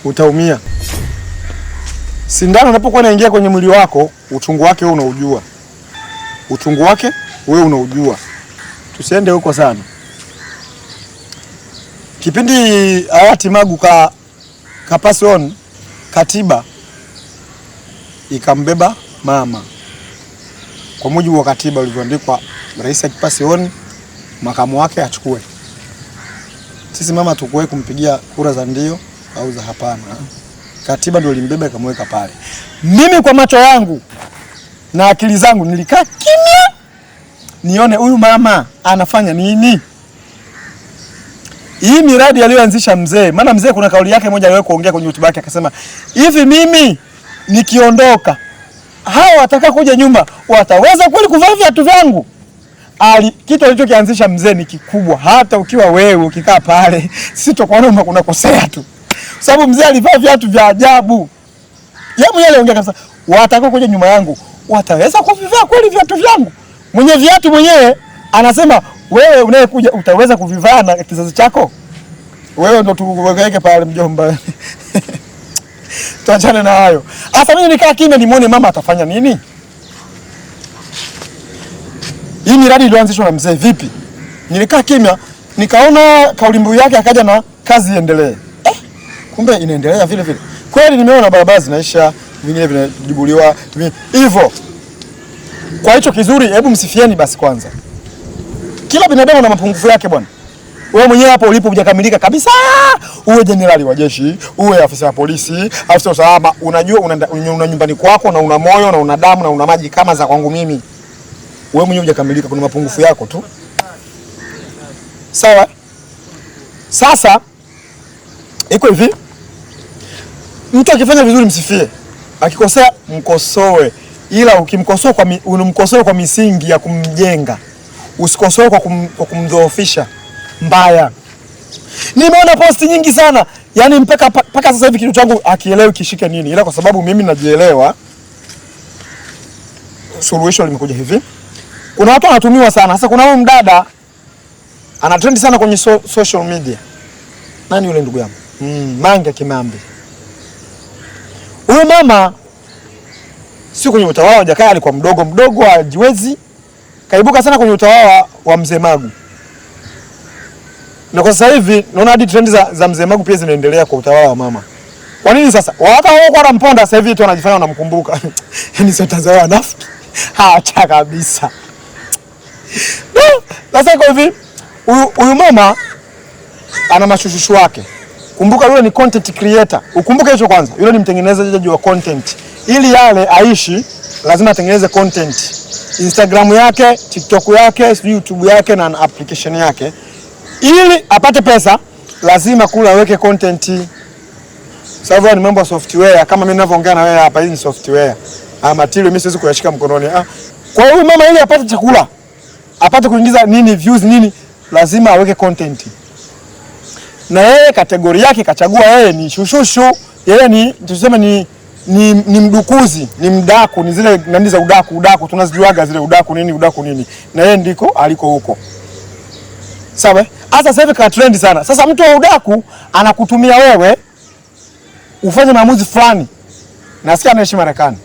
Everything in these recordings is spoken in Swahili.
utaumia. Sindano inapokuwa inaingia kwenye mwili wako, uchungu wake wewe unaujua. Uchungu wake wewe unaujua. Tusiende huko sana. Kipindi hayati Magu pass on, katiba ikambeba mama. Kwa mujibu wa katiba ulivyoandikwa, rais akipasi on, makamu wake achukue. Sisi mama tukue kumpigia kura za ndio au za hapana. Katiba ndio ilimbeba ikamweka pale. Mimi kwa macho yangu na akili zangu nilikaa kimya nione huyu mama anafanya nini. Hii miradi aliyoanzisha mzee, maana mzee kuna kauli yake moja aliwahi kuongea kwenye hotuba yake akasema, "Hivi mimi nikiondoka, hao wataka kuja nyumba wataweza kweli kuvaa viatu vyangu?" Kitu alichokianzisha mzee ni kikubwa. Hata ukiwa wewe ukikaa pale, sisi tutakuona unakosea tu. Sababu mzee alivaa viatu vya ajabu. Yeye mwenyewe aliongea kabisa, "Wataka kuja nyuma yangu wataweza kuvivaa kweli viatu vyangu?" Mwenye viatu mwenyewe anasema, "Wewe unayekuja utaweza kuvivaa na kizazi chako?" Wewe ndo tuweke pale mjomba. Tuachane na hayo. Sasa mimi nikaa kimya nimuone mama atafanya nini? Hii miradi iliyoanzishwa na mzee vipi? Nilikaa kimya, nikaona kauli mbiu yake akaja na kazi iendelee. Kumbe inaendelea vile vile. Kweli nimeona barabara zinaisha, vingine vinajibuliwa, hivyo. Kwa hicho kizuri, hebu msifieni basi kwanza. Kila binadamu na mapungufu yake bwana. Wewe mwenyewe hapo ulipo hujakamilika kabisa. Uwe jenerali wa jeshi, uwe afisa wa polisi, afisa wa usalama, unajua una nyumbani kwako na una moyo na una damu na una maji kama za kwangu mimi. Wewe mwenyewe hujakamilika, kuna mapungufu yako tu. Sawa? Sasa iko hivi. Mtu akifanya vizuri msifie. Akikosea mkosoe. Ila ukimkosoa unamkosoa kwa misingi ya kumjenga. Usikosoe kwa kumdhoofisha mbaya. Nimeona posti nyingi sana. Yaani mpaka sasa hivi kitu changu akielewi kishike nini. Ila kwa sababu mimi najielewa, suluhisho limekuja hivi. Kuna watu wanatumiwa sana. Sasa kuna huyu mdada ana trend sana kwenye social media. Nani yule ndugu yangu? Mange Kimambi. Huyu mama sio kwenye utawala wa Jakaya, alikuwa mdogo hajiwezi. Kaibuka sana kwenye utawala wa Mzee Magu. Na kwa sasa hivi naona hadi trend za Mzee Magu pia zinaendelea kwa utawala wa mama. Kwa nini sasa? Waka wao kwa mponda sasa hivi tu wanajifanya wanamkumbuka. Yaani sio Tanzania nafiki. Acha kabisa. Sasa iko hivi, huyu mama ana mashushushu wake. Kumbuka yule ni content creator. Ukumbuke hicho kwanza. Yule ni mtengenezaji wa content. Ili yale aishi lazima atengeneze content. Instagram yake, TikTok yake, YouTube yake na application yake. Ili apate pesa lazima kula aweke content. Sababu ni mambo ya software, kama mimi ninavyoongea na wewe hapa, hii ni software. Material mimi siwezi kuyashika mkononi. Kwa hiyo mama ili apate chakula, apate kuingiza nini, views nini, lazima aweke content. Na yeye kategori yake kachagua yeye ni shushushu, yeye ni tuseme ni mdukuzi, ni mdaku, ni zile nani za udaku tunazijuaga zile udaku nini. Na yeye ndiko aliko huko. Sawa? Sasa hivi ka trend sana. Sasa mtu wa udaku anakutumia wewe ufanye maamuzi fulani. Nasikia anaishi Marekani.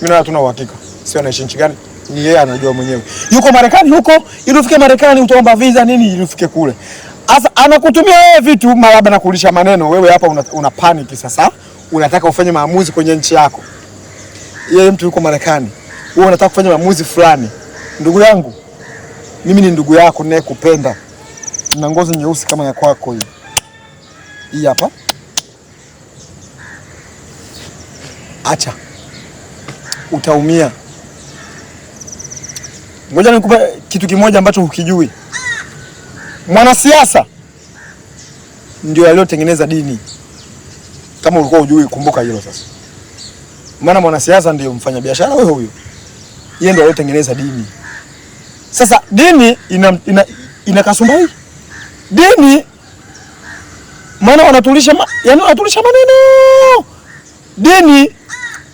Mimi na tuna uhakika. Sio anaishi nchi gani? Ni yeye anajua mwenyewe. Yuko Marekani huko, ili ufike Marekani utaomba visa nini ili ufike kule. Sasa anakutumia wewe vitu labda na kulisha maneno, wewe hapa una panic sasa. Unataka ufanye maamuzi kwenye nchi yako. Yeye mtu yuko Marekani. Wewe unataka kufanya maamuzi fulani. Ndugu yangu, mimi ni ndugu yako ninayekupenda. Nina ngozi nyeusi kama ya kwako hii. Hii hapa. Acha. Utaumia. Ngoja nikupe kitu kimoja ambacho hukijui. Mwanasiasa ndio aliyotengeneza dini. Kama ulikuwa hujui, kumbuka hilo sasa. Maana mwanasiasa ndio mfanyabiashara wewe huyo. Yeye ndio aliyotengeneza dini. Sasa dini ina kasumbai. Dini maana wanatulisha wanatulisha maneno. Dini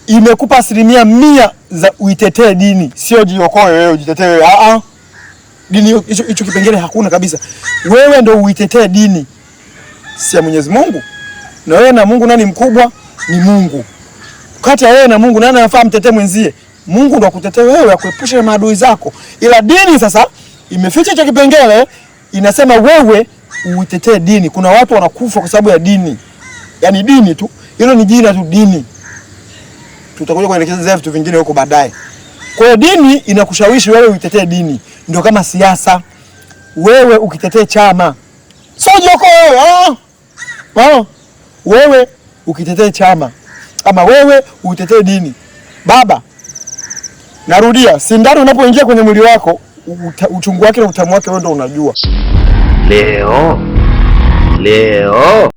imekupa 100% za uitetee dini, sio jiokoe wewe ujitetee wewe. Dini hicho kipengele hakuna kabisa. Wewe ndio uitetee dini. Si ya Mwenyezi Mungu. Na wewe na Mungu nani mkubwa? Ni Mungu. Kati ya wewe na Mungu nani anafaa mtetee mwenzie? Mungu ndo akutetee wewe, akuepushe na maadui zako. Ila dini sasa imeficha cha kipengele, inasema wewe uitetee dini. Kuna watu wanakufa kwa sababu ya dini. Yaani dini tu. Hilo ni jina tu, dini. Tutakuja kuelekeza vitu vingine huko baadaye. Kwa hiyo dini inakushawishi wewe uitetee dini. Ndio kama siasa. Wewe ukitetee chama. Sio joko wewe. Wewe ukitetee chama. Ama wewe uitetee dini. Baba, narudia, sindano unapoingia kwenye mwili wako, uchungu wake na utamu wake wewe ndio unajua. Leo